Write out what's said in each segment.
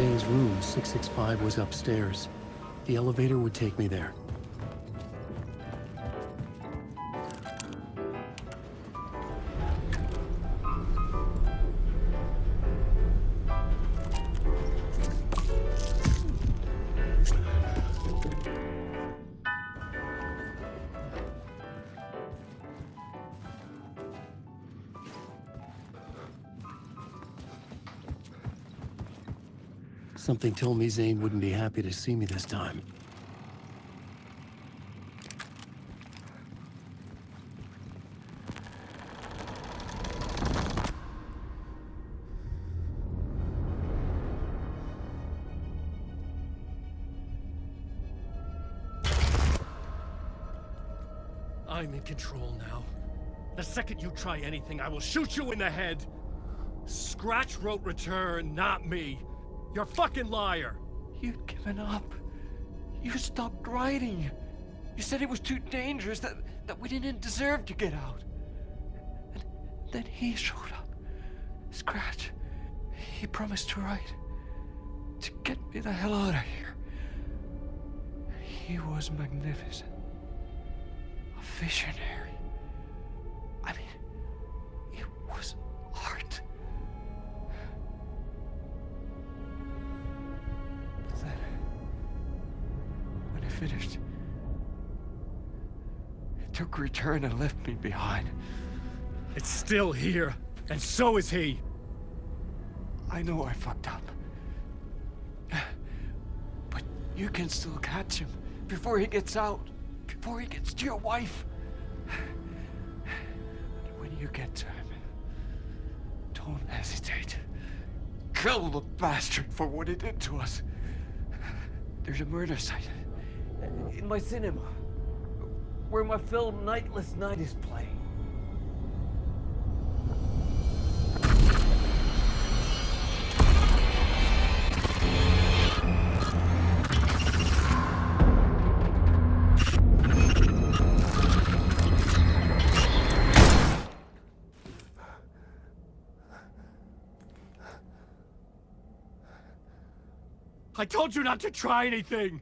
Zane's room, 665, was upstairs. The elevator would take me there. Something told me Zane wouldn't be happy to see me this time. I'm in control now. The second you try anything, I will shoot you in the head. Scratch wrote return, not me. You're a fucking liar! You'd given up. You stopped writing. You said it was too dangerous, that we didn't deserve to get out. And then he showed up. Scratch. He promised to write. To get me the hell out of here. He was magnificent. A visionary. I mean, it was art. When I finished, it took return and left me behind. It's still here, and so is he. I know I fucked up. But you can still catch him before he gets out, before he gets to your wife. And when you get to him, don't hesitate. Kill the bastard for what he did to us. There's a murder site in my cinema where my film Nightless Night is playing. I told you not to try anything!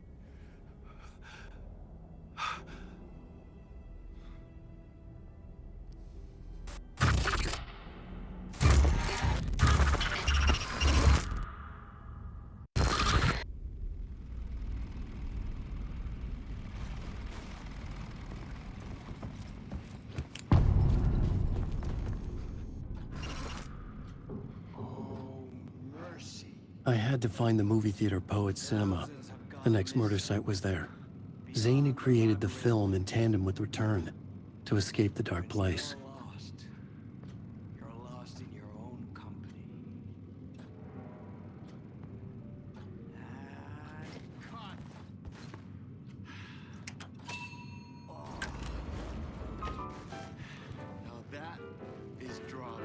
I had to find the movie theater Poet Cinema. The next murder site was there. Zane had created the film in tandem with Return to escape the dark place. You're lost in your own company. Now that is drama.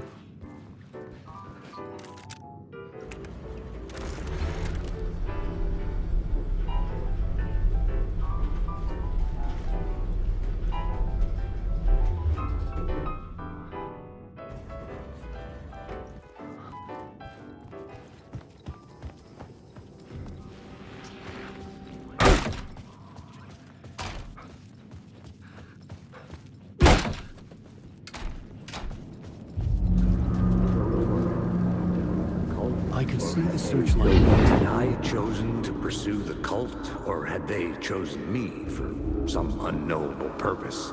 I could see the searchlight. Had I chosen to pursue the cult, or had they chosen me for some unknowable purpose?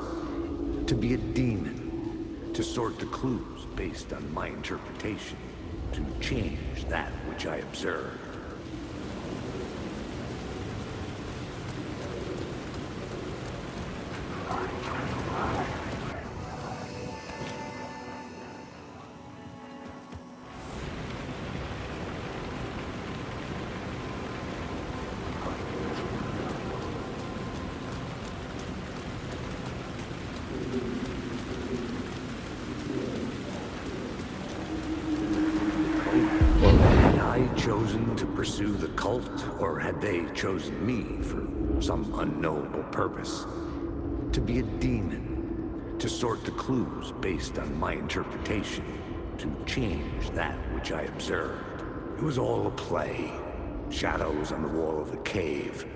To be a demon, to sort the clues based on my interpretation, to change that which I observed. Chosen to pursue the cult, or had they chosen me for some unknowable purpose? To be a demon, to sort the clues based on my interpretation, to change that which I observed. It was all a play, shadows on the wall of the cave,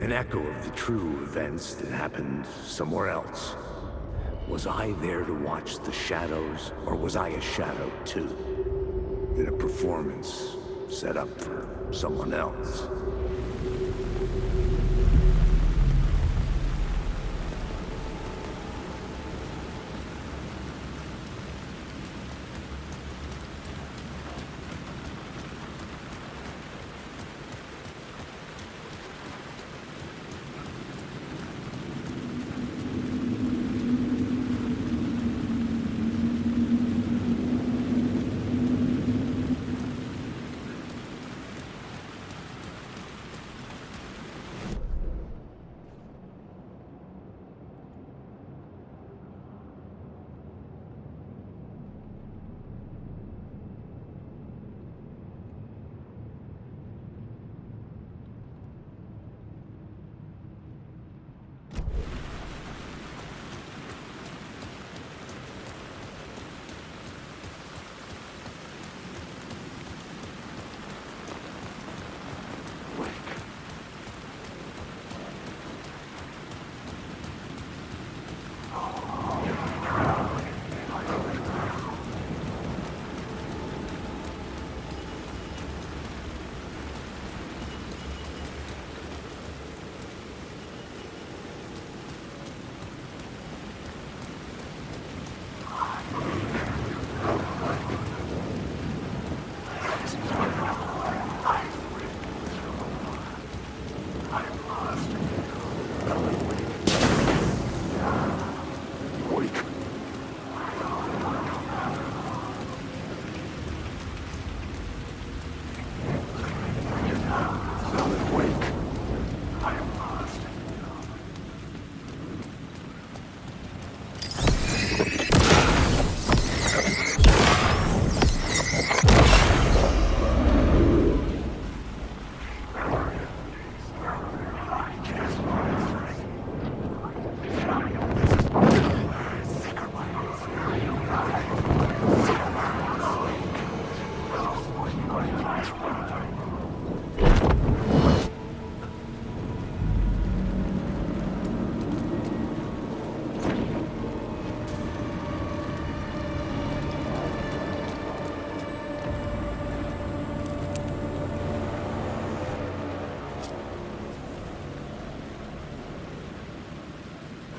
an echo of the true events that happened somewhere else. Was I there to watch the shadows, or was I a shadow too? In a performance set up for someone else?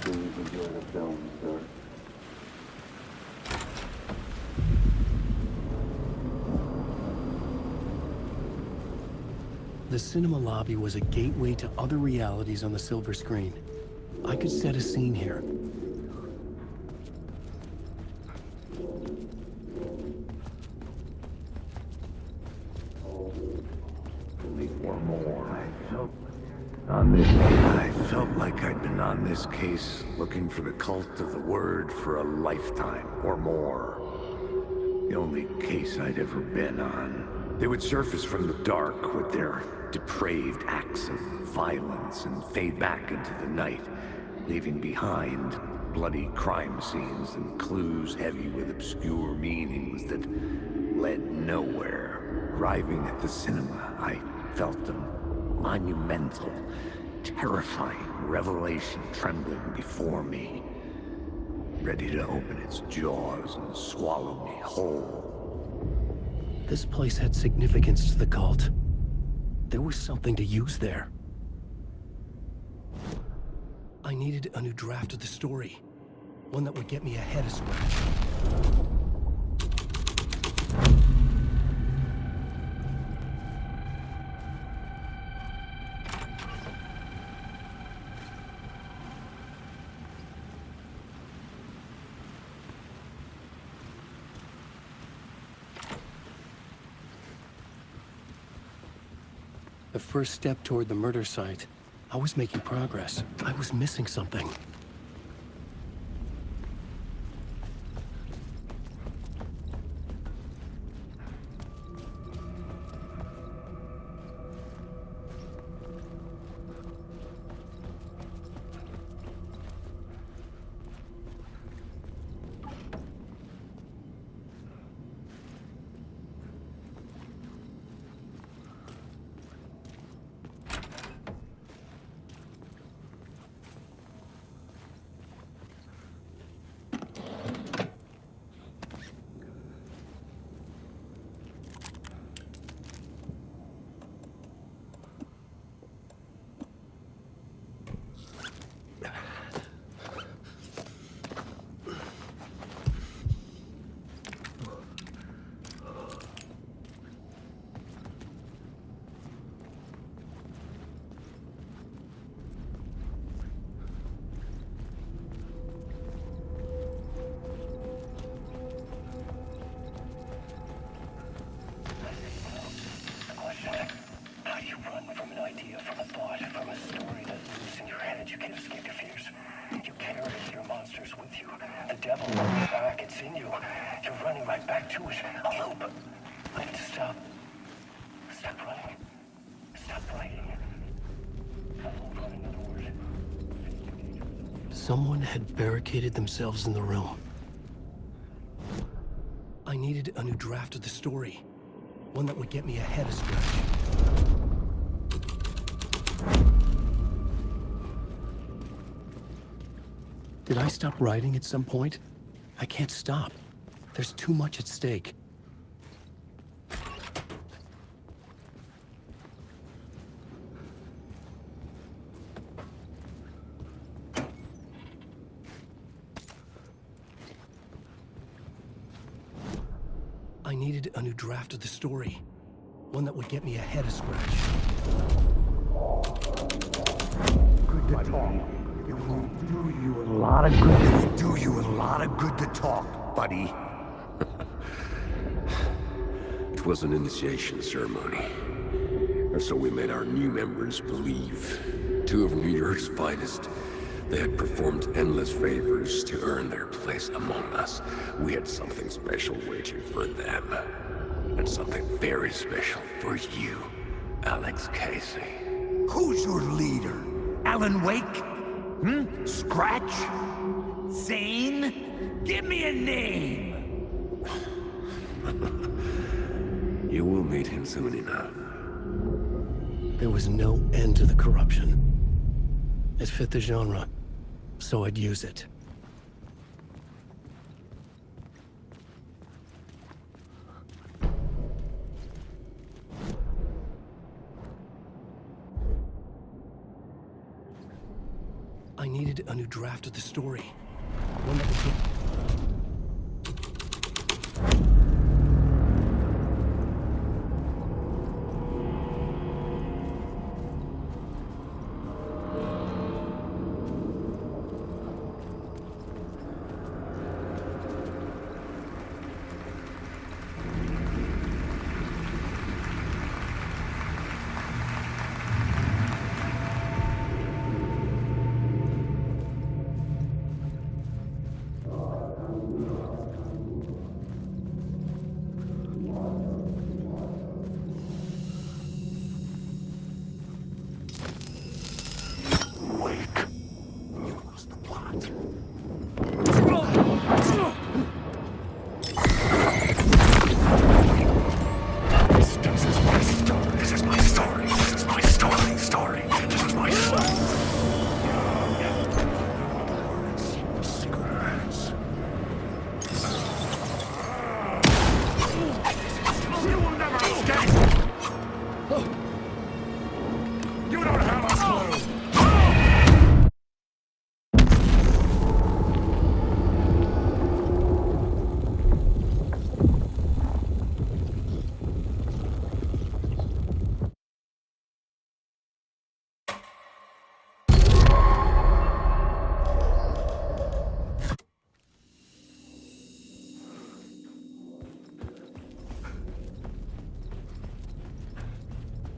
Please enjoy the film, sir. The cinema lobby was a gateway to other realities on the silver screen. I could set a scene here. I felt like I'd been on this case looking for the cult of the word for a lifetime or more. The only case I'd ever been on. They would surface from the dark with their depraved acts of violence and fade back into the night, leaving behind bloody crime scenes and clues heavy with obscure meanings that led nowhere. Arriving at the cinema, I felt a monumental, terrifying revelation trembling before me, ready to open its jaws and swallow me whole. This place had significance to the cult. There was something to use there. I needed a new draft of the story. One that would get me ahead of Scratch. The first step toward the murder site. I was making progress. I was missing something. can't escape your fears. You carry your monsters with you. The devil runs back. It's in you. You're running right back to it. A loop. I need to stop. Stop running. Stop fighting. I won't run another word. Someone had barricaded themselves in the room. I needed a new draft of the story. One that would get me ahead of Scratch. Did I stop writing at some point? I can't stop. There's too much at stake. I needed a new draft of the story. One that would get me ahead of Scratch. Good to talk. It will do you a lot of good. It will do you a lot of good to talk, buddy. It was an initiation ceremony. Or so we made our new members believe. Two of New York's finest. They had performed endless favors to earn their place among us. We had something special waiting for them. And something very special for you, Alex Casey. Who's your leader? Alan Wake? Scratch? Zane? Give me a name! You will meet him soon enough. There was no end to the corruption. It fit the genre, so I'd use it. I needed a new draft of the story. One that would get...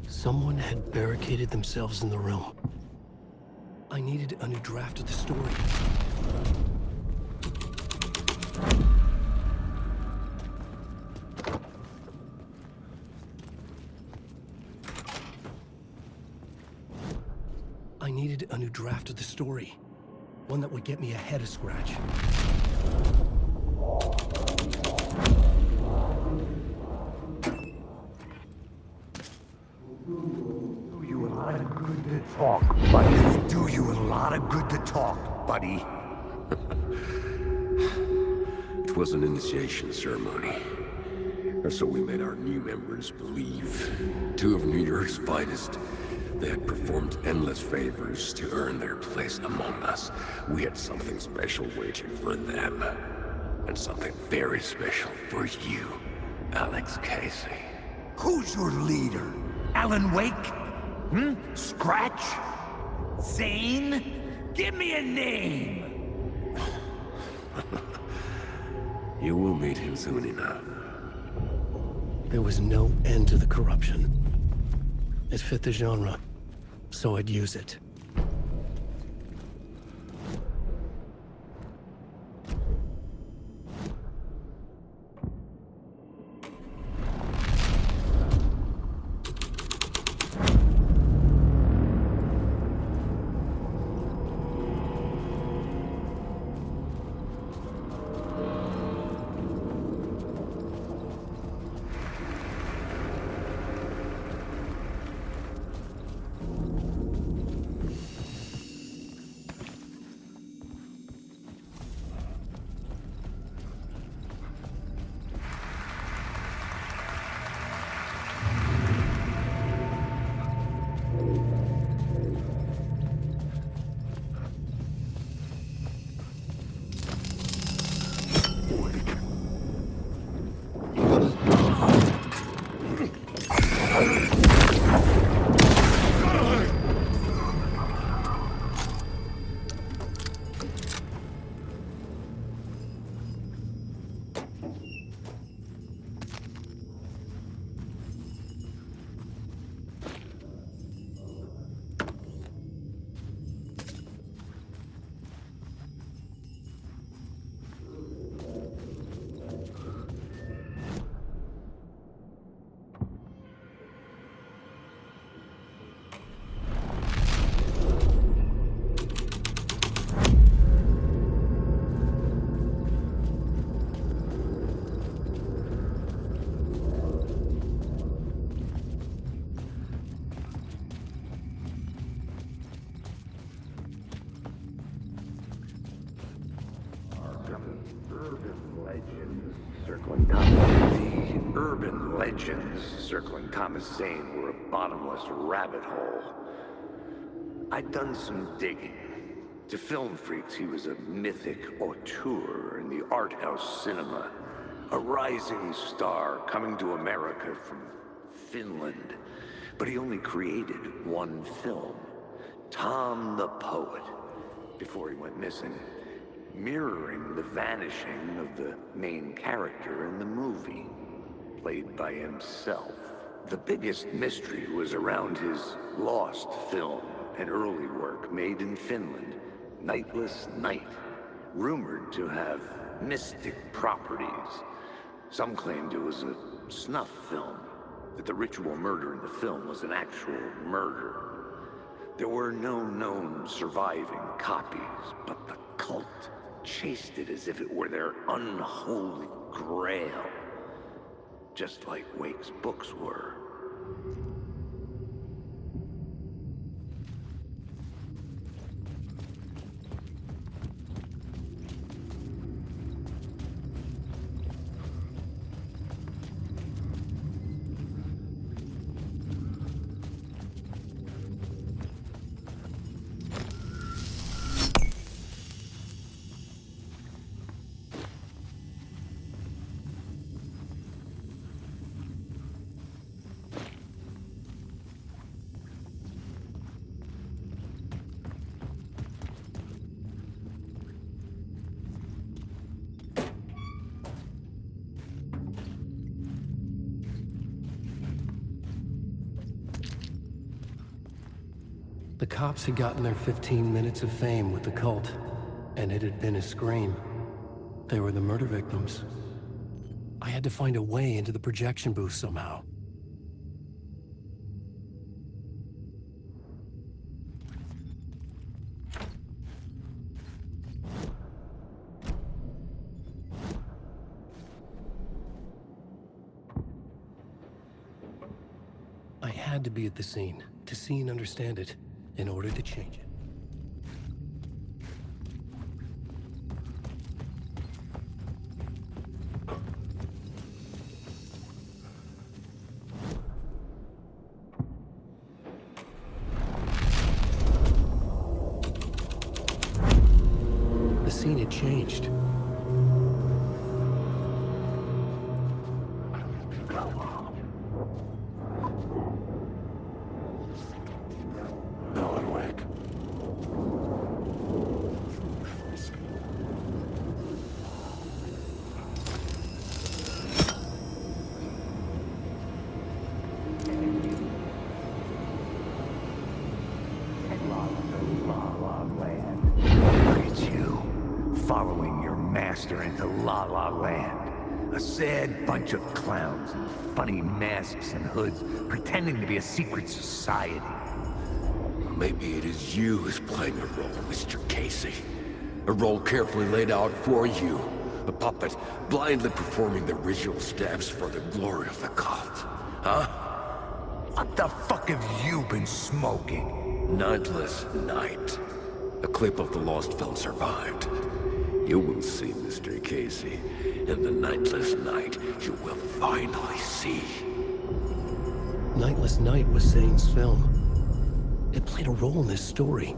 Someone had barricaded themselves in the room. I needed a new draft of the story. I needed a new draft of the story. One that would get me ahead of Scratch. Do you a lot of good to talk, buddy. It was an initiation ceremony. Or so we made our new members believe. Two of New York's finest. They had performed endless favors to earn their place among us. We had something special waiting for them. And something very special for you, Alex Casey. Who's your leader? Alan Wake? Scratch? Zane? Give me a name! You will meet him soon enough. There was no end to the corruption. It fit the genre, so I'd use it. legends circling The urban legends circling Thomas Zane were a bottomless rabbit hole. I'd done some digging. To film freaks, he was a mythic auteur in the art house cinema. A rising star coming to America from Finland. But he only created one film, Tom the Poet, before he went missing, mirroring the vanishing of the main character in the movie, played by himself. The biggest mystery was around his lost film, an early work made in Finland, Nightless Night, rumored to have mystic properties. Some claimed it was a snuff film, that the ritual murder in the film was an actual murder. There were no known surviving copies, but the cult chased it as if it were their unholy grail, just like Wake's books were. The cops had gotten their 15 minutes of fame with the cult, and it had been a scream. They were the murder victims. I had to find a way into the projection booth somehow. I had to be at the scene, to see and understand it, in order to change it. The scene had changed. Following your master into La La Land. A sad bunch of clowns in funny masks and hoods, pretending to be a secret society. Maybe it is you who's playing a role, Mr. Casey. A role carefully laid out for you. A puppet, blindly performing the ritual steps for the glory of the cult. Huh? What the fuck have you been smoking? Nightless Night. A clip of the lost film survived. You will see, Mr. Casey. In the Nightless Night, you will finally see. Nightless Night was Zane's film. It played a role in this story.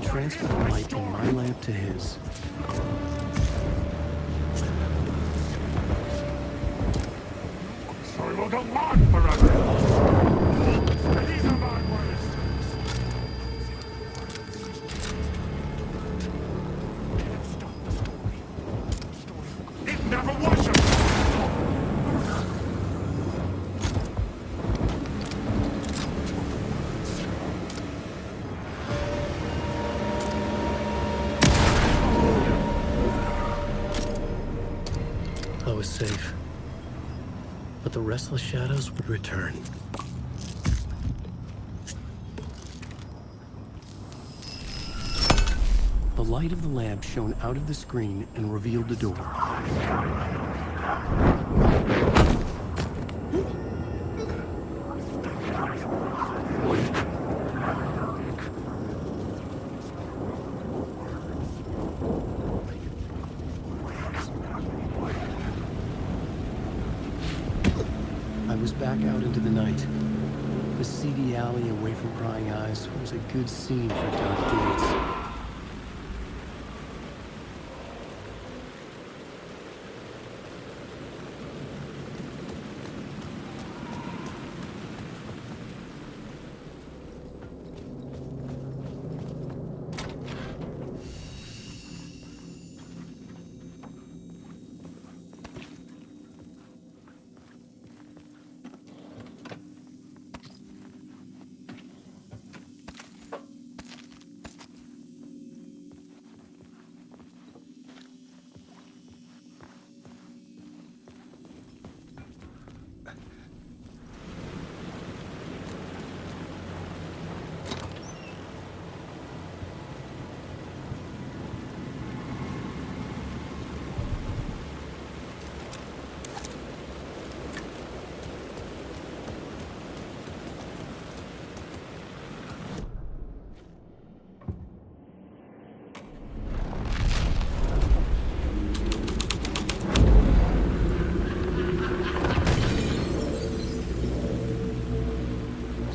Transfer the light in my lamp to his. will go on forever. And these are my words. Can't stop the story. It never was your I was safe. But the restless shadows would return. The light of the lamp shone out of the screen and revealed the door. I was back out into the night. The seedy alley away from prying eyes was a good scene for dark deeds.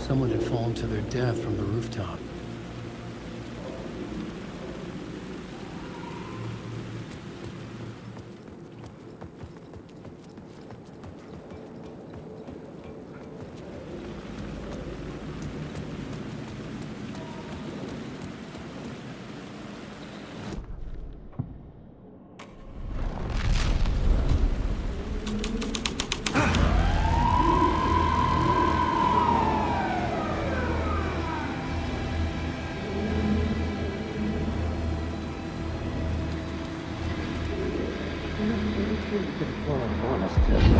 Someone had fallen to their death from the rooftop.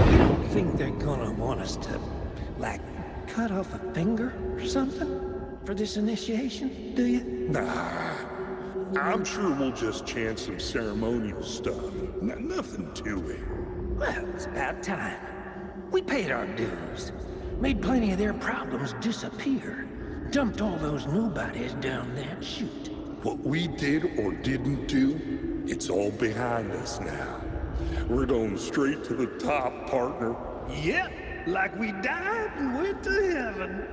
You don't think they're gonna want us to, like, cut off a finger or something for this initiation, do you? Nah. I'm sure we'll just chant some ceremonial stuff. Nothing to it. Well, it's about time. We paid our dues. Made plenty of their problems disappear. Dumped all those nobodies down that chute. What we did or didn't do, it's all behind us now. We're going straight to the top, partner. Yep, like we died and went to heaven.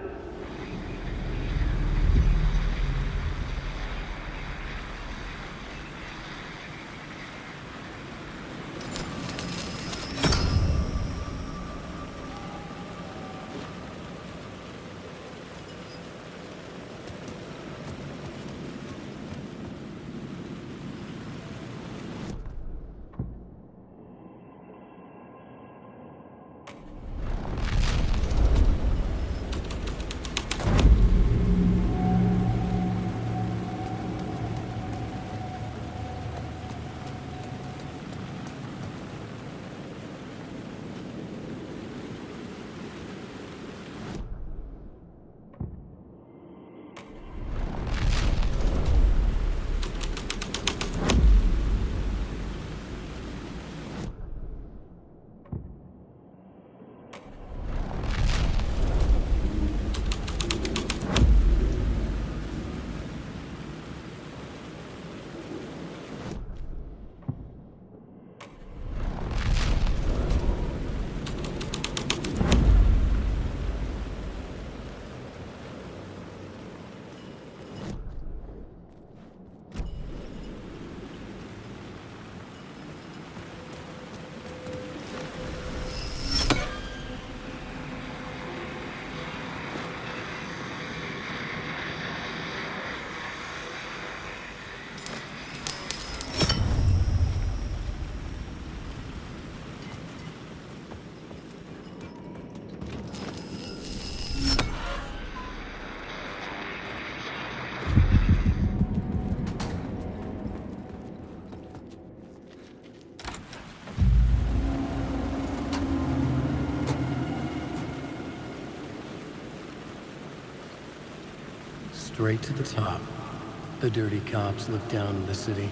Straight to the top. The dirty cops look down on the city.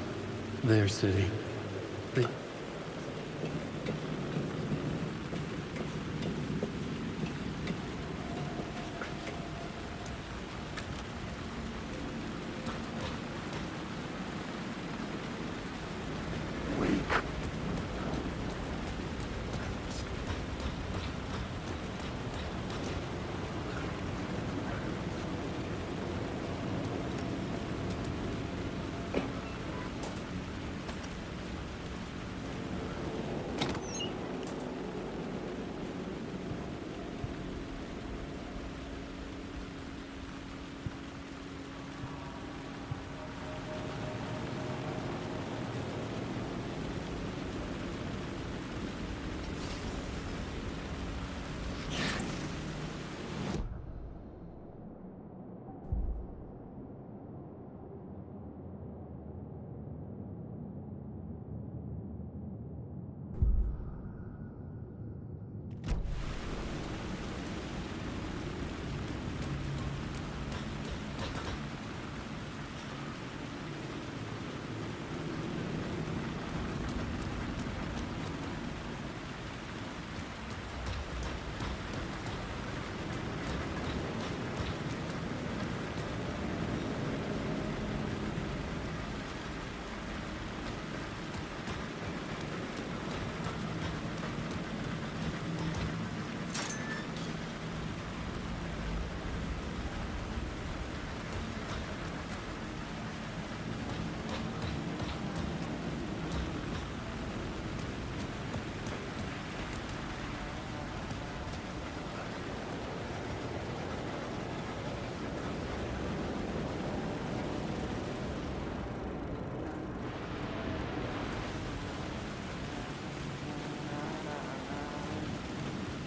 Their city. They...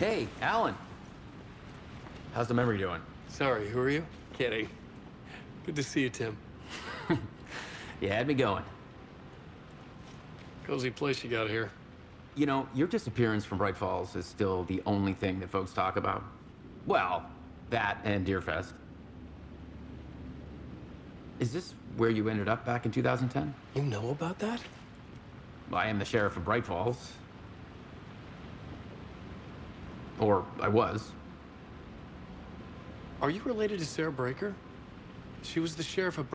Hey, Alan. How's the memory doing? Sorry, who are you? Kidding. Good to see you, Tim. You had me going. Cozy place you got here. You know, your disappearance from Bright Falls is still the only thing that folks talk about. Well, that and Deerfest. Is this where you ended up back in 2010? You know about that? Well, I am the sheriff of Bright Falls. Or I was. Are you related to Sarah Breaker? She was the sheriff of